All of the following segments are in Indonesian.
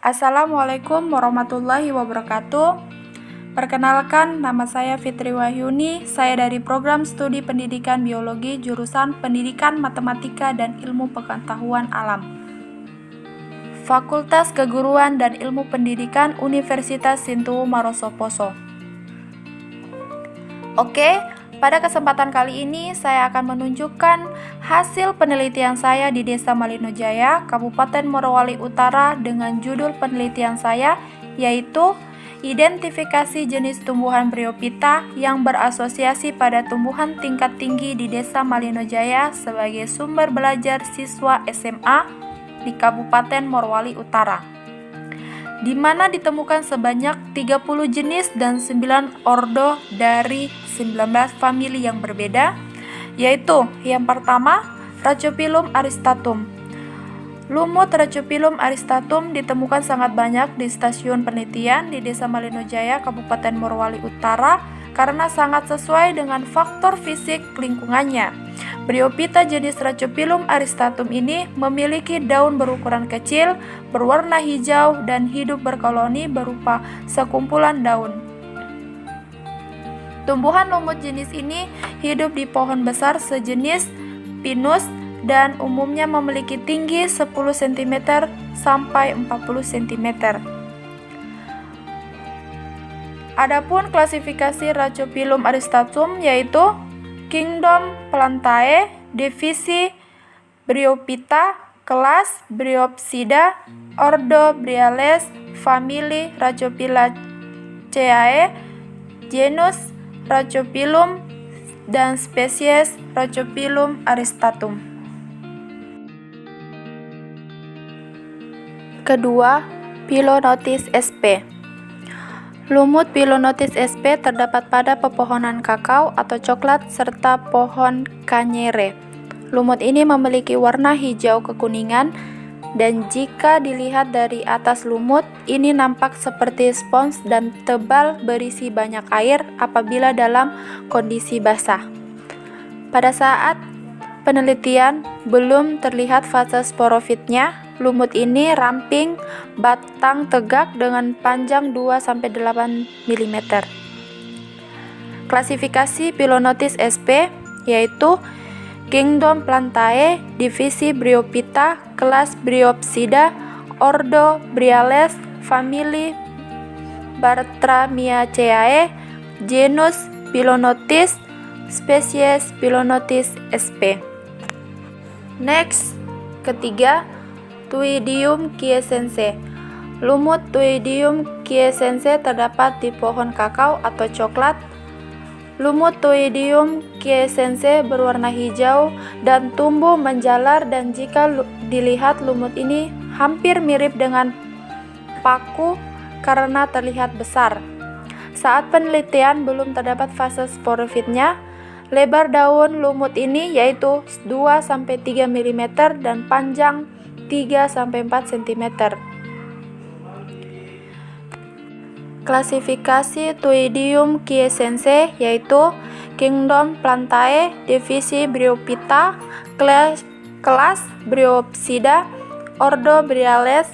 Assalamualaikum warahmatullahi wabarakatuh. Perkenalkan, nama saya Fitri Wahyuni. Saya dari Program Studi Pendidikan Biologi jurusan Pendidikan Matematika dan Ilmu Pengetahuan Alam, Fakultas Keguruan dan Ilmu Pendidikan Universitas Sintuu Maroso-Poso. Oke, pada kesempatan kali ini saya akan menunjukkan hasil penelitian saya di Desa Malinojaya, Kabupaten Morowali Utara dengan judul penelitian saya yaitu identifikasi jenis tumbuhan Bryophyta yang berasosiasi pada tumbuhan tingkat tinggi di Desa Malinojaya sebagai sumber belajar siswa SMA di Kabupaten Morowali Utara, di mana ditemukan sebanyak 30 jenis dan 9 ordo dari 19 famili yang berbeda, yaitu yang pertama, Rhacophyllum aristatum. Lumut Rhacophyllum aristatum ditemukan sangat banyak di stasiun penelitian di Desa Malinojaya, Kabupaten Morowali Utara karena sangat sesuai dengan faktor fisik lingkungannya. Bryophyta jenis Rhacophyllum aristatum ini memiliki daun berukuran kecil, berwarna hijau, dan hidup berkoloni berupa sekumpulan daun. Tumbuhan lumut jenis ini hidup di pohon besar sejenis pinus dan umumnya memiliki tinggi 10 cm sampai 40 cm. Adapun klasifikasi Rhacophyllum aristatum yaitu Kingdom Plantae, divisi Bryophyta, kelas Bryopsida, ordo Bryales, famili Rhacophyllaceae, genus Rhacophyllum, dan spesies Rhacophyllum aristatum. Kedua, Phyllonotis sp. Lumut Phyllonotis sp terdapat pada pepohonan kakao atau coklat serta pohon kanyere. Lumut ini memiliki warna hijau kekuningan dan jika dilihat dari atas lumut, ini nampak seperti spons dan tebal berisi banyak air apabila dalam kondisi basah. Pada saat penelitian, belum terlihat fase sporofitnya. Lumut ini ramping, batang tegak dengan panjang 2-8 mm. Klasifikasi Phyllonotis sp yaitu Kingdom Plantae, divisi Bryophyta, kelas Bryopsida, ordo Bryales, famili Bartramiaceae, genus Phyllonotis, spesies Phyllonotis sp. Next, ketiga, Tuidium quiescense. Lumut Tuidium quiescense terdapat di pohon kakao atau coklat. Lumut Tuidium quiescense berwarna hijau dan tumbuh menjalar, dan jika dilihat lumut ini hampir mirip dengan paku karena terlihat besar. Saat penelitian belum terdapat fase sporofitnya. Lebar daun lumut ini yaitu 2-3 mm dan panjang 3-4 cm. Klasifikasi Tuidium quiescense yaitu Kingdom Plantae, divisi Bryophyta, kelas Bryopsida, ordo Bryales,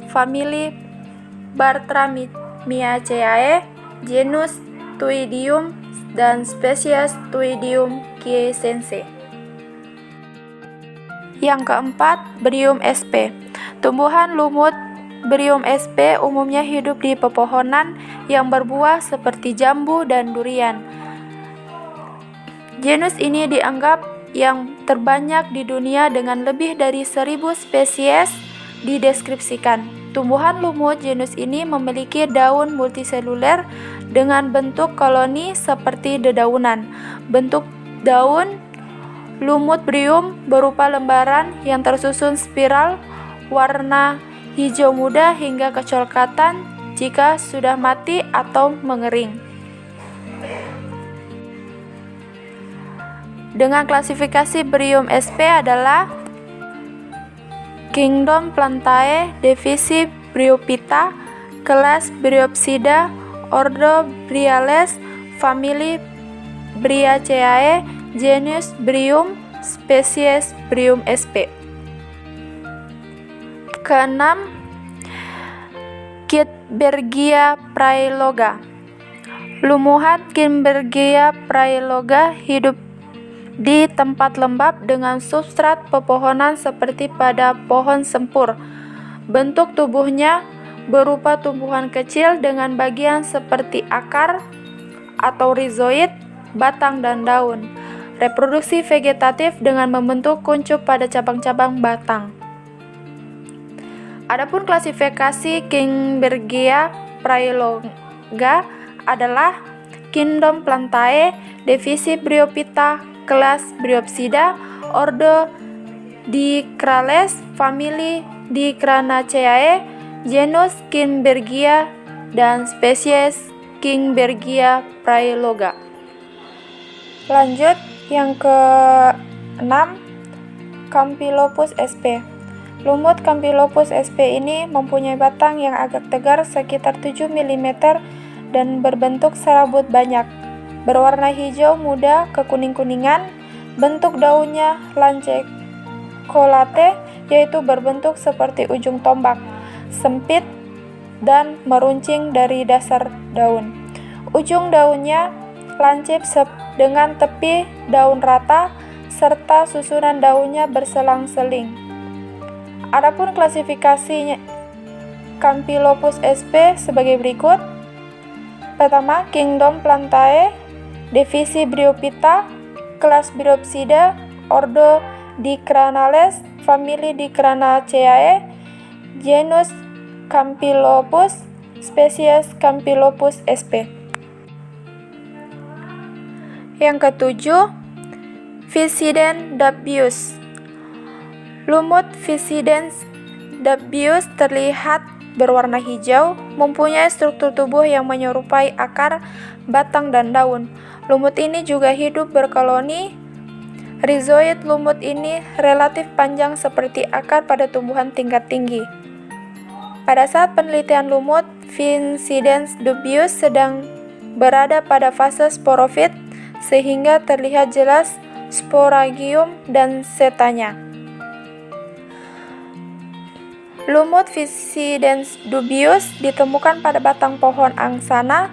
famili Bartramiaceae, genus Tuidium, dan spesies Tuidium quiescense. Yang keempat, Bryum sp. Tumbuhan lumut Bryum sp umumnya hidup di pepohonan yang berbuah seperti jambu dan durian. Genus ini dianggap yang terbanyak di dunia dengan lebih dari 1000 spesies dideskripsikan. Tumbuhan lumut genus ini memiliki daun multiseluler dengan bentuk koloni seperti dedaunan. Bentuk daun lumut Bryum berupa lembaran yang tersusun spiral, warna hijau muda hingga kecoklatan jika sudah mati atau mengering. Dengan klasifikasi Bryum sp adalah Kingdom Plantae, divisi Bryophyta, kelas Bryopsida, ordo Bryales, famili Bryaceae, genus Bryum, spesies Bryum sp. Keenam, Kittbergia praeloga. Lumuhan Kittbergia praeloga hidup di tempat lembab dengan substrat pepohonan seperti pada pohon sempur. Bentuk tubuhnya berupa tumbuhan kecil dengan bagian seperti akar atau rhizoid, batang dan daun. Reproduksi vegetatif dengan membentuk kuncup pada cabang-cabang batang. Adapun klasifikasi Kittbergia praeloga adalah Kingdom Plantae, divisi Bryophyta, kelas Bryopsida, ordo Dicrales, famili Dicranaceae, genus Kittbergia, dan spesies Kittbergia praeloga. Lanjut yang ke-6, Campylopus sp. Lumut Campylopus sp ini mempunyai batang yang agak tegar sekitar 7 mm dan berbentuk serabut banyak, berwarna hijau muda kekuning-kuningan. Bentuk daunnya lanceolate, yaitu berbentuk seperti ujung tombak, sempit dan meruncing dari dasar daun. Ujung daunnya lancip dengan tepi daun rata serta susunan daunnya berselang-seling. Adapun klasifikasinya Campylopus sp sebagai berikut. Pertama, Kingdom Plantae, divisi Bryophyta, kelas Bryopsida, ordo Dicranales, famili Dicranaceae, genus Campylopus, spesies Campylopus sp. Yang ketujuh, Visiden dubius. Lumut Visiden dubius terlihat berwarna hijau, mempunyai struktur tubuh yang menyerupai akar, batang, dan daun. Lumut ini juga hidup berkoloni rhizoid. Lumut ini relatif panjang seperti akar pada tumbuhan tingkat tinggi. Pada saat penelitian lumut, Visiden dubius sedang berada pada fase sporofit, sehingga terlihat jelas sporagium dan setanya. Lumut Visiden dubius ditemukan pada batang pohon angsana.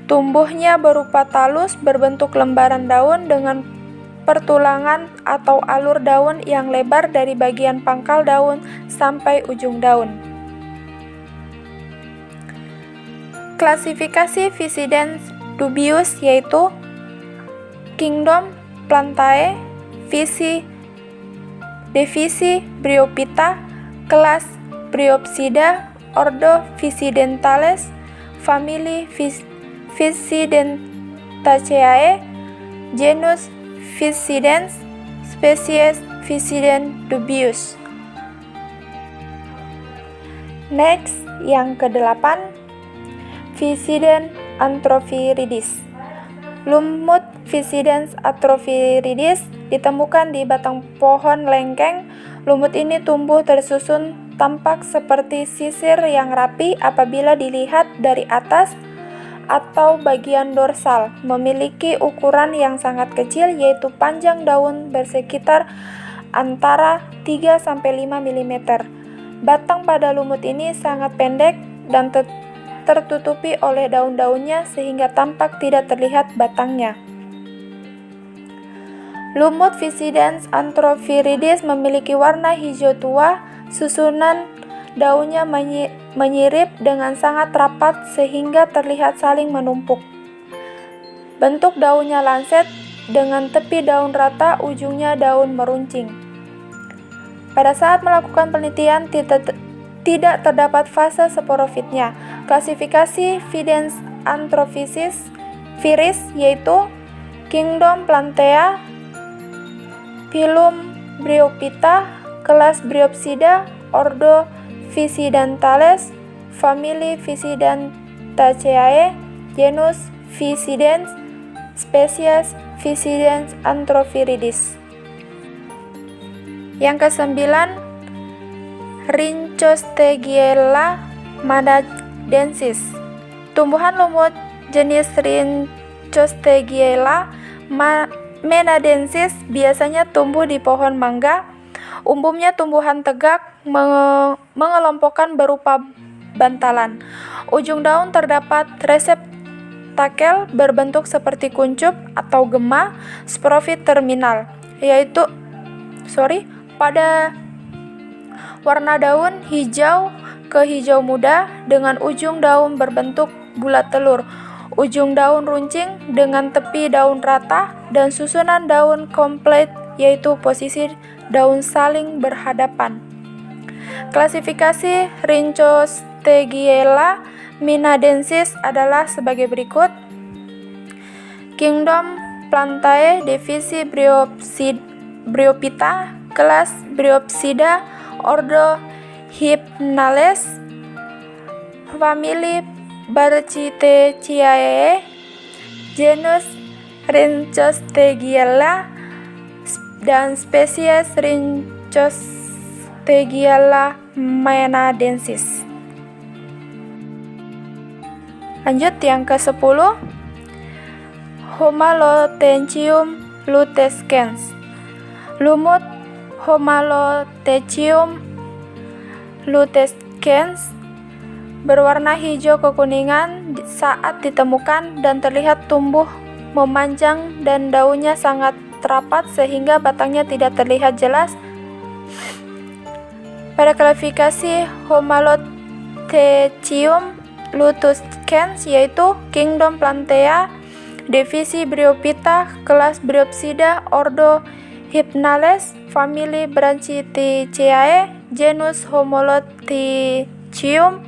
Tumbuhnya berupa talus berbentuk lembaran daun dengan pertulangan atau alur daun yang lebar dari bagian pangkal daun sampai ujung daun. Klasifikasi Visiden dubius yaitu Kingdom Plantae, divisi Bryophyta, kelas Bryopsida, ordo Visidentales, famili Visidentaceae, genus Visidens, spesies Visiden dubius. Next, yang ke-8, Visiden atrophiridis. Lumut Visiden atrophiridis ditemukan di batang pohon lengkeng. Lumut ini tumbuh tersusun, tampak seperti sisir yang rapi apabila dilihat dari atas atau bagian dorsal. Memiliki ukuran yang sangat kecil, yaitu panjang daun bersekitar antara 3-5 mm. Batang pada lumut ini sangat pendek dan tertutupi oleh daun-daunnya sehingga tampak tidak terlihat batangnya. Lumut Visiden atrophiridis memiliki warna hijau tua. Susunan daunnya menyirip dengan sangat rapat sehingga terlihat saling menumpuk. Bentuk daunnya lanset dengan tepi daun rata, ujungnya daun meruncing. Pada saat melakukan penelitian tidak terdapat fase sporofitnya. Klasifikasi Visiden atrophiridis yaitu Kingdom Plantae, phylum Bryophyta, kelas Bryopsida, ordo Visidentales, famili Visidentaceae, genus Visidens, spesies Visiden atrophiridis. Yang ke-9, Rhinchostegiella menadensis. Tumbuhan lumut jenis Rhinchostegiella menadensis biasanya tumbuh di pohon mangga. Umumnya tumbuhan tegak, mengelompokkan berupa bantalan. Ujung daun terdapat reseptakel berbentuk seperti kuncup atau gema sporofit terminal, pada warna daun hijau ke hijau muda dengan ujung daun berbentuk bulat telur. Ujung daun runcing dengan tepi daun rata dan susunan daun komplit, yaitu posisi daun saling berhadapan. Klasifikasi Rhinchostegiella minadensis adalah sebagai berikut. Kingdom Plantae, divisi Bryophyta, kelas Bryopsida, ordo Hypnales, famili Barchiteciae, genus Rhinchostegiella dan spesies Rhinchostegiella minadensis. Lanjut yang ke-10, Homalothecium lutescens. Lumut Homalothecium lutescens berwarna hijau kekuningan saat ditemukan dan terlihat tumbuh memanjang dan daunnya sangat rapat sehingga batangnya tidak terlihat jelas. Pada klasifikasi Homalothecium lutescens, yaitu Kingdom Plantae, divisi Bryophyta, kelas Bryopsida, ordo Hypnales, famili Branchitiaceae, genus Homalothecium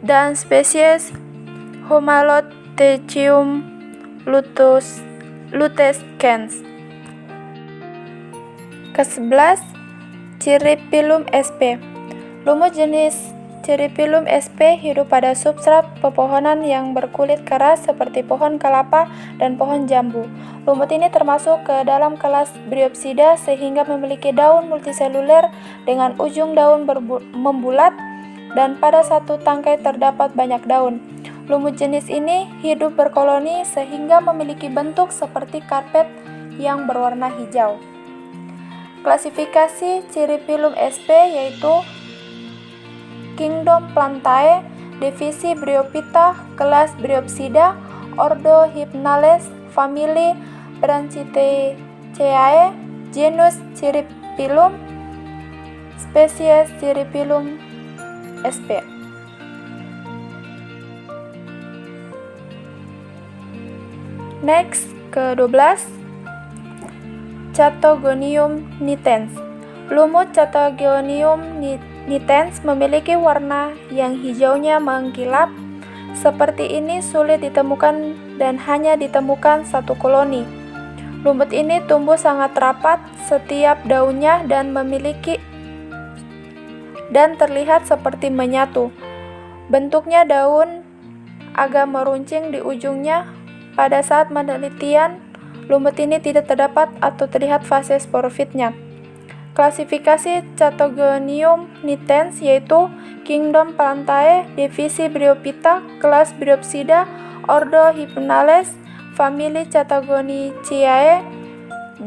dan spesies Homalothecium lutescens. Ke-11, Cirripilum sp. Lumut jenis Cirripilum sp hidup pada substrat pepohonan yang berkulit keras seperti pohon kelapa dan pohon jambu. Lumut ini termasuk ke dalam kelas Bryopsida sehingga memiliki daun multiseluler dengan ujung daun membulat dan pada satu tangkai terdapat banyak daun. Lumut jenis ini hidup berkoloni sehingga memiliki bentuk seperti karpet yang berwarna hijau. Klasifikasi Cirripilum sp yaitu Kingdom Plantae, divisi Bryophyta, kelas Bryopsida, ordo Hypnales, famili Branchitiaceae, genus Cirripilum, spesies Cirripilum sp. Next, ke-12, Chaetogonium nitens. Lumut Chaetogonium nitens memiliki warna yang hijaunya mengkilap. Seperti ini sulit ditemukan dan hanya ditemukan satu koloni. Lumut ini tumbuh sangat rapat setiap daunnya dan terlihat seperti menyatu. Bentuknya daun agak meruncing di ujungnya. Pada saat penelitian, lumut ini tidak terdapat atau terlihat fase sporofitnya. Klasifikasi Chaetogonium nitens yaitu Kingdom Plantae, divisi Bryophyta, kelas Bryopsida, ordo Hypnales, famili Chaetogoniaceae,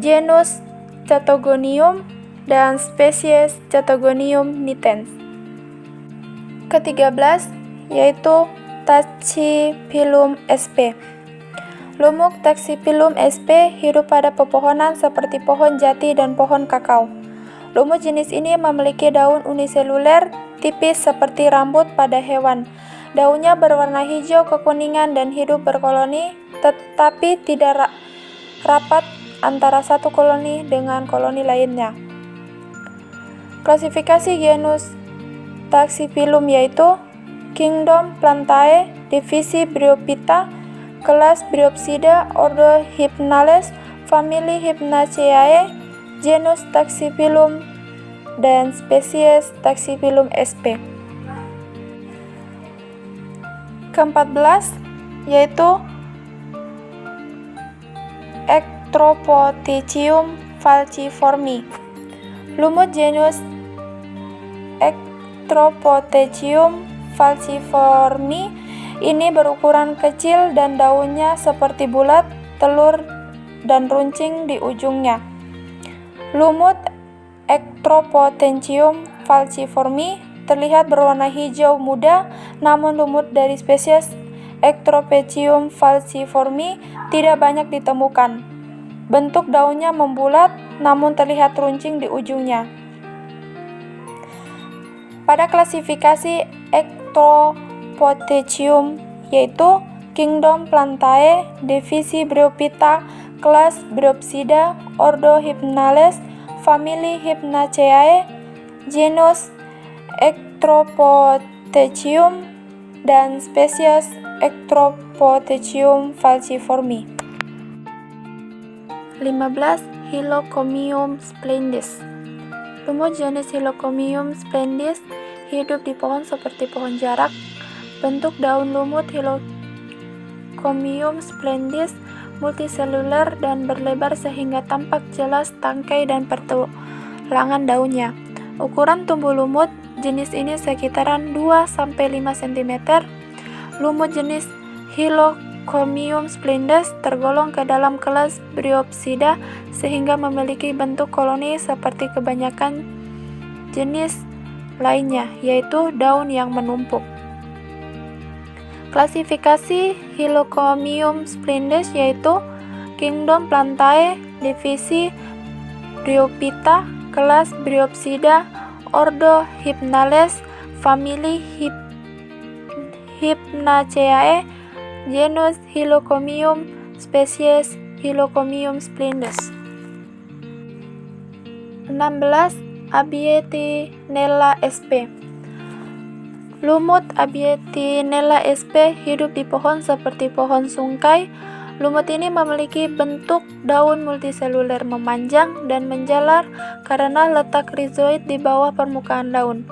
genus Chaetogonium dan spesies Chaetogonium nitens. Ke-13 yaitu Tachyphyllum sp. Lumut Tachyphyllum sp hidup pada pepohonan seperti pohon jati dan pohon kakao. Lumut jenis ini memiliki daun uniseluler tipis seperti rambut pada hewan. Daunnya berwarna hijau kekuningan dan hidup berkoloni, tetapi tidak rapat antara satu koloni dengan koloni lainnya. Klasifikasi genus Tachyphyllum yaitu Kingdom Plantae, divisi Bryophyta, kelas Bryopsida, ordo Hypnales, famili Hypnaceae, genus Tachyphyllum dan spesies Tachyphyllum sp. Ke-14 yaitu Ectropoticium falciformi. Lumut genus Ectropoticium falciformi ini berukuran kecil dan daunnya seperti bulat telur dan runcing di ujungnya. Lumut Ectropoticium falciformi terlihat berwarna hijau muda, namun lumut dari spesies Ectropecium falciformi tidak banyak ditemukan. Bentuk daunnya membulat, namun terlihat runcing di ujungnya. Pada klasifikasi Ectropotecium, yaitu Kingdom Plantae, divisi Bryophyta, kelas Bryopsida, ordo Hypnales, famili Hypnaceae, genus Ectropotecium, dan spesies Ectropotecium falciformi. 15. Hylocomium splendis. Lumut jenis Hylocomium splendis hidup di pohon seperti pohon jarak. Bentuk daun lumut Hylocomium splendis multiseluler dan berlebar sehingga tampak jelas tangkai dan pertulangan daunnya. Ukuran tubuh lumut jenis ini sekitaran 2-5 cm. Lumut jenis Hylocomium splendis tergolong ke dalam kelas Bryopsida sehingga memiliki bentuk koloni seperti kebanyakan jenis lainnya, yaitu daun yang menumpuk. Klasifikasi Hylocomium splendis yaitu Kingdom Plantae, divisi Bryophyta, kelas Bryopsida, ordo Hypnales, famili Hypnaceae, genus Hylocomium, spesies Hylocomium splendis. 16. Abietinella sp. Lumut Abietinella sp hidup di pohon seperti pohon sungkai. Lumut ini memiliki bentuk daun multiseluler memanjang dan menjalar karena letak rizoid di bawah permukaan daun.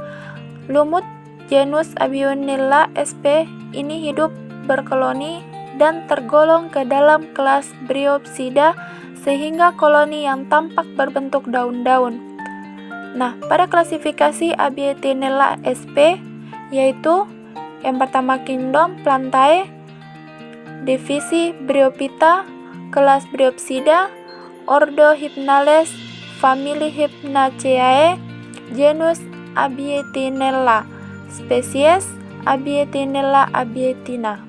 Lumut genus Abietinella sp ini hidup berkoloni dan tergolong ke dalam kelas Bryopsida sehingga koloni yang tampak berbentuk daun-daun. Nah, pada klasifikasi Abietinella sp yaitu yang pertama Kingdom Plantae, divisi Bryophyta, kelas Bryopsida, ordo Hypnales, famili Hypnaceae, genus Abietinella, spesies Abietinella abietina.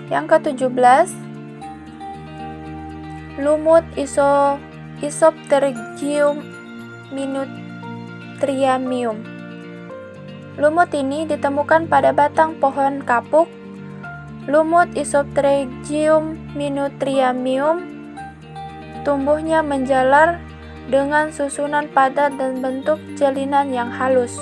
Yang ke-17, lumut Isopterygium minutriamium. Lumut ini ditemukan pada batang pohon kapuk. Lumut Isopterygium minutriamium tumbuhnya menjalar dengan susunan padat dan bentuk jalinan yang halus.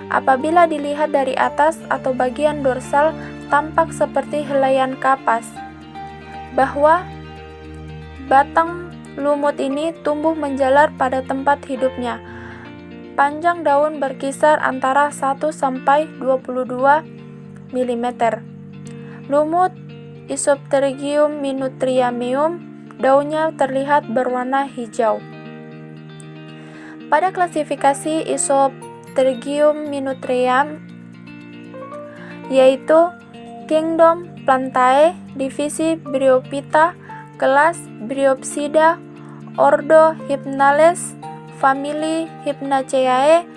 Apabila dilihat dari atas atau bagian dorsal tampak seperti helaian kapas. Bahwa batang lumut ini tumbuh menjalar pada tempat hidupnya. Panjang daun berkisar antara 1-22 mm. Lumut Isopterygium minutriamium daunnya terlihat berwarna hijau. Pada klasifikasi Isopterygium minutriam yaitu Kingdom Plantae, divisi Bryophyta, kelas Bryopsida, ordo Hypnales, famili Hypnaceae,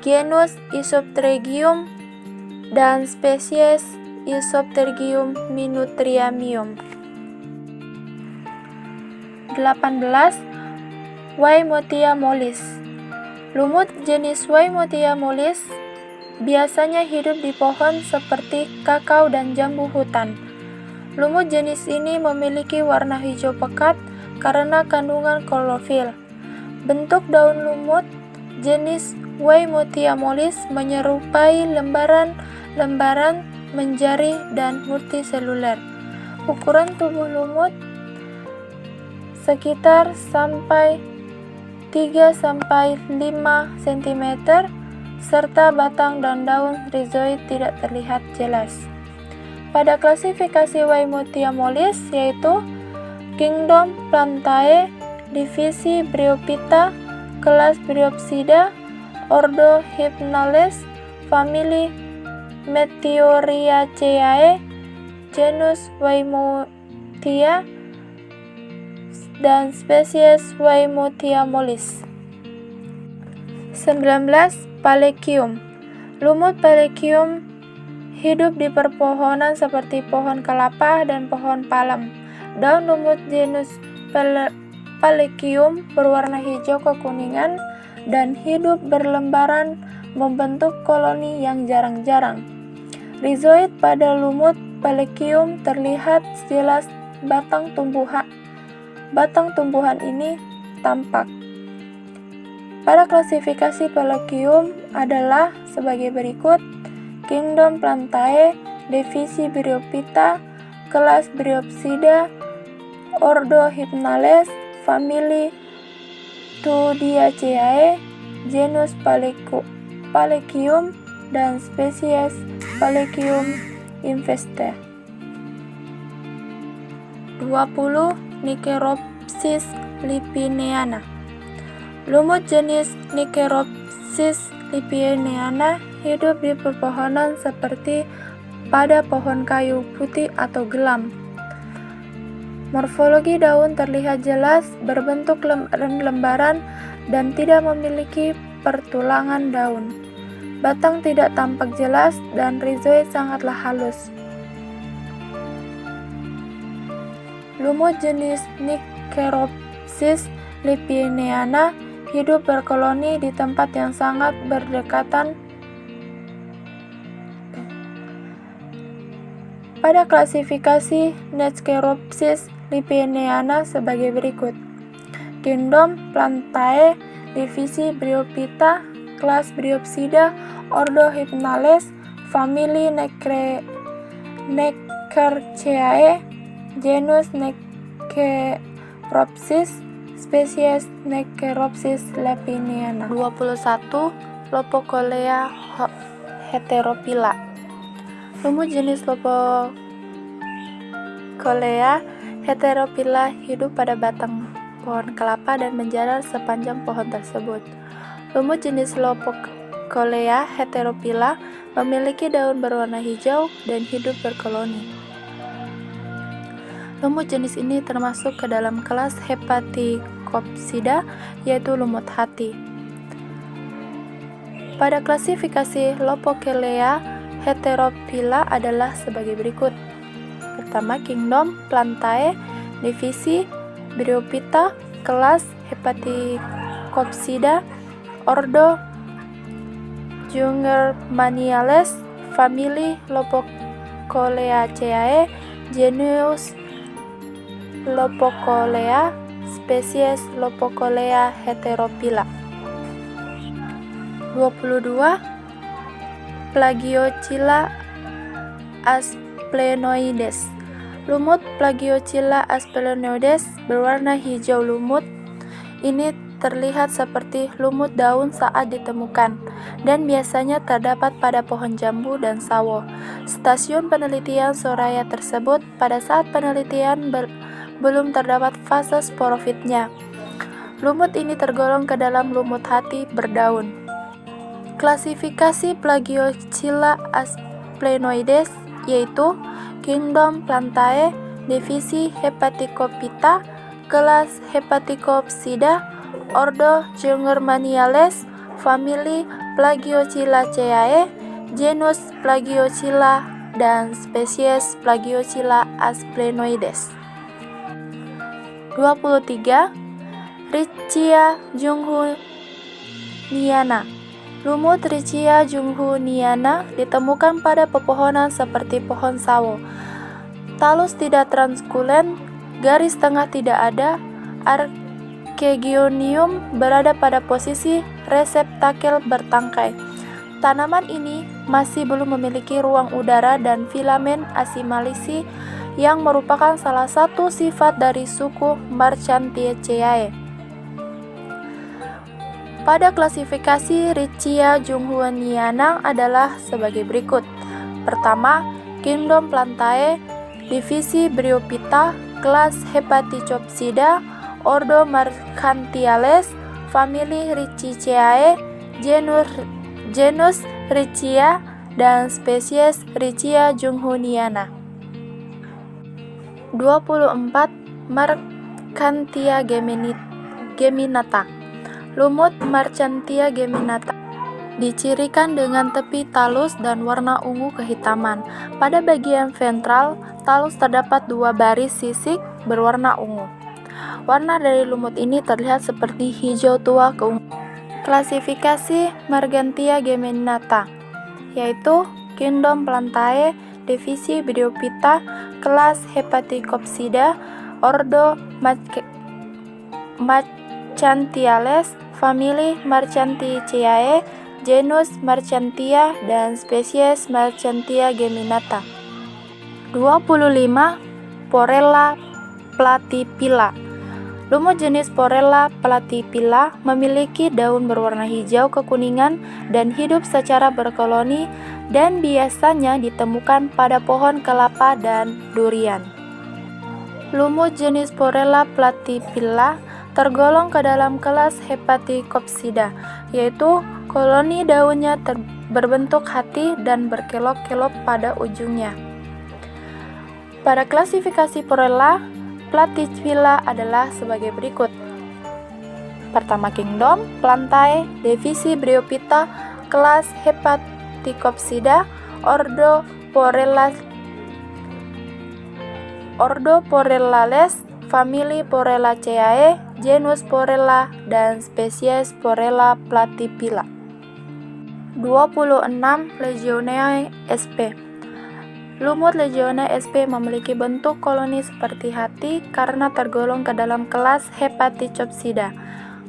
genus Isopterygium, dan spesies Isopterygium minutriamium. 18. Weimuthia mollis. Lumut jenis Weimuthia mollis biasanya hidup di pohon seperti kakao dan jambu hutan. Lumut jenis ini memiliki warna hijau pekat karena kandungan klorofil. Bentuk daun lumut jenis Weimuthia mollis menyerupai lembaran-lembaran menjari dan multiseluler. Ukuran tubuh lumut sekitar sampai 3-5 cm serta batang dan daun rizoid tidak terlihat jelas. Pada klasifikasi Weimuthia mollis yaitu Kingdom Plantae, divisi Bryophyta, kelas Bryopsida, ordo Hypnales, famili Meteoriaceae, genus Weimuthia, dan spesies Weimuthia mollis. 19. 19. Palekium. Lumut palekium hidup di perpohonan seperti pohon kelapa dan pohon palem. Daun lumut genus Palekium berwarna hijau kekuningan dan hidup berlembaran membentuk koloni yang jarang-jarang. Rizoid pada lumut Palekium terlihat jelas, batang tumbuhan ini tampak. Pada klasifikasi Palekium adalah sebagai berikut: Kingdom Plantae, divisi Bryophyta, kelas Bryopsida, ordo Hypnales, famili Tudiaceae, genus Palekium, dan spesies Palekium infeste. 20. Nycteropsis lipineana. Lumut jenis Nycteropsis lipineana hidup di pepohonan seperti pada pohon kayu putih atau gelam. Morfologi daun terlihat jelas, berbentuk lembaran dan tidak memiliki pertulangan daun. Batang tidak tampak jelas dan rizoid sangatlah halus. Lumut jenis Nycteropsis lipineana hidup berkoloni di tempat yang sangat berdekatan. Pada klasifikasi Nycteropsis lipineana sebagai berikut: Kingdom Plantae, divisi Bryophyta, kelas Bryopsida, ordo Hypnales, famili Necrarchaeae, genus Nycteropsis, spesies Nycteropsis lipineana. 21. Lopocolea heterophylla. Lumut jenis Lopocolea heterophylla hidup pada batang pohon kelapa dan menjalar sepanjang pohon tersebut. Lumut jenis Lopocolea heterophylla memiliki daun berwarna hijau dan hidup berkoloni. Lumut jenis ini termasuk ke dalam kelas Hepaticopsida, yaitu lumut hati. Pada klasifikasi Lopocolea heterophylla adalah sebagai berikut: pertama, Kingdom Plantae, divisi Bryophyta, kelas Hepaticopsida, ordo Jungermanniales, famili Lopocoleaceae, genus Lopocolea, spesies Lopocolea heterophylla. 22. Plagiochylla asplenoides. Lumut Plagiochylla asplenoides berwarna hijau. Lumut ini terlihat seperti lumut daun saat ditemukan dan biasanya terdapat pada pohon jambu dan sawo. Stasiun penelitian Soraya tersebut pada saat penelitian belum terdapat fase sporofitnya. Lumut ini tergolong ke dalam lumut hati berdaun. Klasifikasi Plagiochylla asplenoides yaitu Kingdom Plantae, divisi Hepaticophyta, kelas Hepaticopsida, ordo Jungermanniales, famili Plagiochyllaceae, genus Plagiochylla, dan spesies Plagiochylla asplenoides. 23. Riccia junghuniana. Lumut Riccia junghuniana ditemukan pada pepohonan seperti pohon sawo. Talus tidak transkulen, garis tengah tidak ada, archegionium berada pada posisi reseptakel bertangkai. Tanaman ini masih belum memiliki ruang udara dan filamen asimilasi yang merupakan salah satu sifat dari suku Marchantiaceae. Pada klasifikasi Riccia junghuniana adalah sebagai berikut: pertama, Kingdom Plantae, divisi Bryophyta, kelas Hepaticopsida, ordo Marchantiales, famili Ricciaceae, genus Riccia, dan spesies Riccia junghuniana. 24. Marchantia geminata. Lumut Marchantia geminata dicirikan dengan tepi talus dan warna ungu kehitaman. Pada bagian ventral talus terdapat 2 baris sisik berwarna ungu. Warna dari lumut ini terlihat seperti hijau tua keunguan. Klasifikasi Marchantia geminata yaitu Kingdom Plantae, divisi Bryophyta, kelas Hepaticopsida, ordo Marchantiales, famili Marchantiaceae, genus Marchantia, dan spesies Marchantia geminata. 25. Porella platyphylla. Lumut jenis Porella platyphylla memiliki daun berwarna hijau kekuningan dan hidup secara berkoloni dan biasanya ditemukan pada pohon kelapa dan durian. Lumut jenis Porella platyphylla tergolong ke dalam kelas Hepaticopsida, yaitu koloni daunnya berbentuk hati dan berkelok-kelok pada ujungnya. Pada klasifikasi Porella platyphylla adalah sebagai berikut. Pertama, Kingdom Plantae, divisi Bryophyta, kelas Hepaticopsida, ordo Porellales, famili Porellaceae, genus Porella, dan spesies Porella platyphylla. 26. Legionnae sp. Lumut Legionnae sp memiliki bentuk koloni seperti hati karena tergolong ke dalam kelas Hepaticopsida.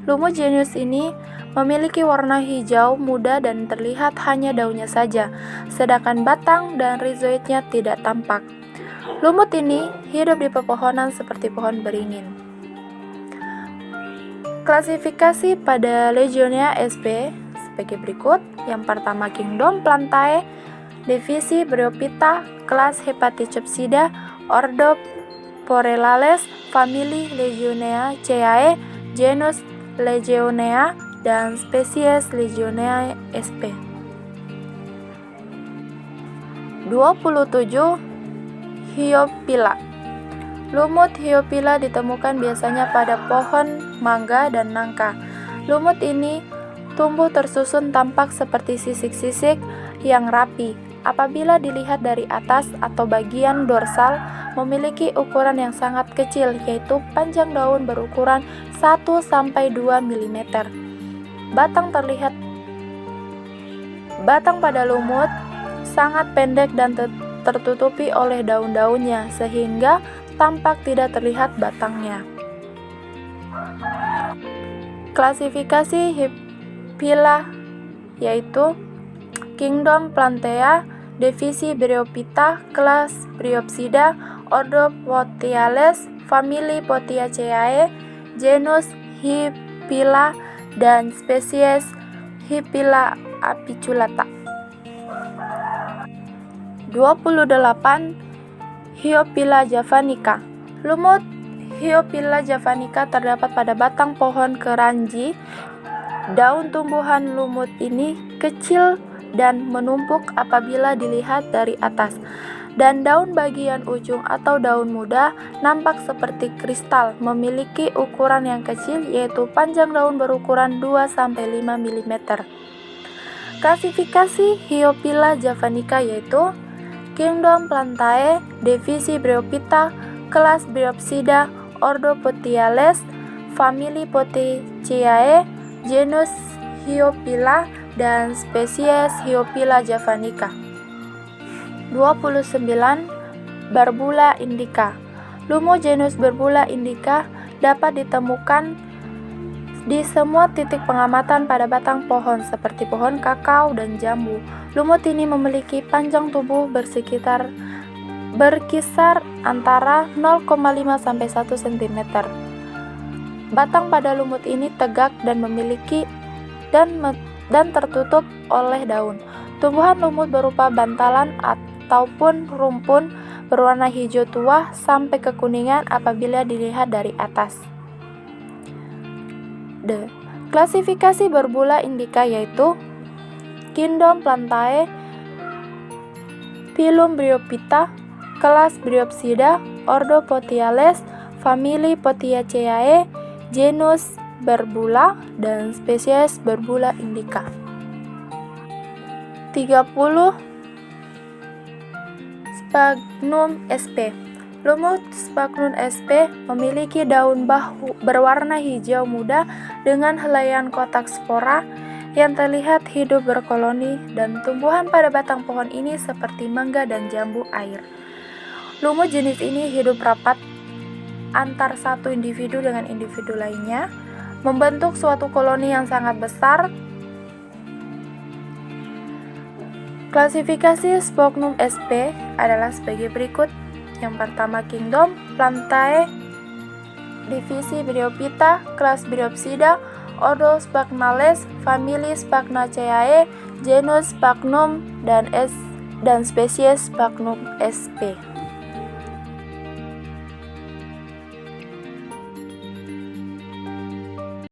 Lumut genus ini memiliki warna hijau muda dan terlihat hanya daunnya saja, sedangkan batang dan rhizoidnya tidak tampak. Lumut ini hidup di pepohonan seperti pohon beringin. Klasifikasi pada Legionnae sp sebagai berikut. Yang pertama, Kingdom Plantae, divisi Bryophyta, kelas Hepaticopsida, ordo Porellales, famili Legionnaceae, genus Legionnaea, dan spesies Legionnae sp. 27. Hyophila. Lumut Hyophila ditemukan biasanya pada pohon mangga dan nangka. Lumut ini tumbuh tersusun tampak seperti sisik-sisik yang rapi. Apabila dilihat dari atas atau bagian dorsal, memiliki ukuran yang sangat kecil, yaitu panjang daun berukuran 1-2 mm. Batang pada lumut sangat pendek dan tertutupi oleh daun-daunnya, sehingga tampak tidak terlihat batangnya. Klasifikasi Hyophila yaitu Kingdom Plantae, divisi Bryophyta, kelas Bryopsida, ordo Potiales, famili Potiaceae, genus Hyophila, dan spesies Hyophila apiculata. 28. Hyophila javanica. Lumut Hyophila javanica terdapat pada batang pohon keranji. Daun tumbuhan lumut ini kecil dan menumpuk apabila dilihat dari atas, dan daun bagian ujung atau daun muda nampak seperti kristal, memiliki ukuran yang kecil, yaitu panjang daun berukuran 2-5 mm. Klasifikasi Hyophila javanica yaitu Kingdom Plantae, divisi Bryophyta, kelas Bryopsida, ordo Potiales, famili Potiaceae, genus Hyophila, dan spesies Hyophila javanica. 29. Barbula indica. Lumut genus Barbula indica dapat ditemukan di semua titik pengamatan pada batang pohon seperti pohon kakao dan jambu. Lumut ini memiliki panjang tubuh berkisar antara 0,5-1 cm. Batang pada lumut ini tegak dan memiliki dan tertutup oleh daun. Tumbuhan lumut berupa bantalan ataupun rumpun berwarna hijau tua sampai kekuningan apabila dilihat dari atas. Klasifikasi Barbula indica yaitu Kingdom Plantae, phylum Bryophyta, kelas Bryopsida, ordo Potiales, famili Potiaceae, genus berbula dan spesies berbula indica. 30. Sphagnum sp. Lumut Sphagnum sp memiliki daun bahu berwarna hijau muda dengan helaian kotak spora yang terlihat hidup berkoloni, dan tumbuhan pada batang pohon ini seperti mangga dan jambu air. Lumut jenis ini hidup rapat antar satu individu dengan individu lainnya, membentuk suatu koloni yang sangat besar. Klasifikasi Sphagnum sp adalah sebagai berikut. Yang pertama, Kingdom Plantae, divisi Bryophyta, kelas Bryopsida, ordo Sphagnales, famili Sphagnacea, genus Sphagnum dan spesies Sphagnum sp.